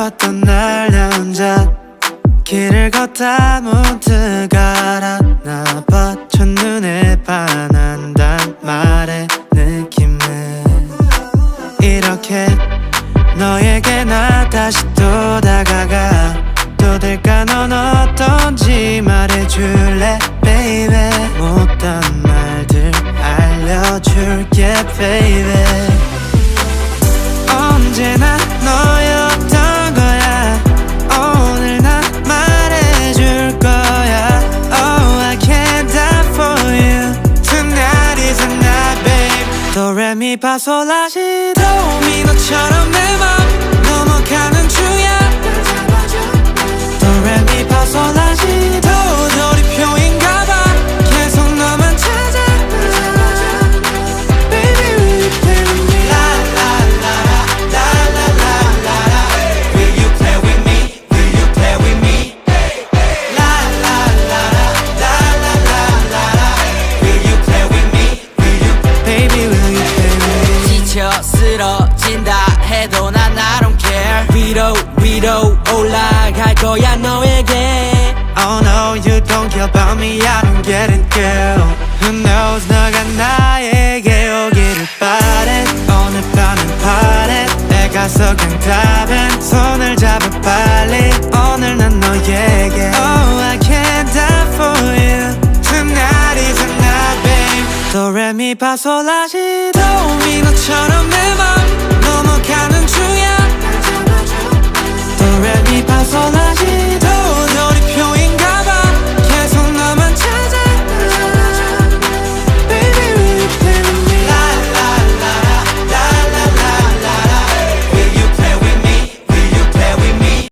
봤던 날 나 혼자 길을 걷다 문득 알았나봐. 첫눈에 반한단 말의 느낌은 이렇게 너에게 나 다시 또 다가가. 또 될까 넌 어떤지 말해줄래 baby. 못한 말들 알려줄게 baby. 언제나 너였던 거야. 오늘 나 말해줄 거야. Oh I can't die for you. Tonight is the night babe. 도레미파솔라시 도미 너처럼 내 맘 넘어가는 중이야. 도레미파솔라시 도 돌이표인가봐. 계속 너만 찾아. Baby will you play with me? La la la la la la la la. Will you play with me? Will you play with me? La la la la la la la la. Will you play with me? Will you baby will you play with me? 지쳐 쓰러진다 해도 난 I don't care. 위로 올라갈 거야 너에게. Oh no you don't care about me. I don't get it girl. Who knows 너가 나에게 오기를 바래. 오늘 밤은 party. 내가 속은 답은 손을 잡아 빨리. 오늘 난 너에게 Oh I can't die for you. Tonight is the night babe. 도레미파솔라시 도미 너처럼 내 맘 넘어가는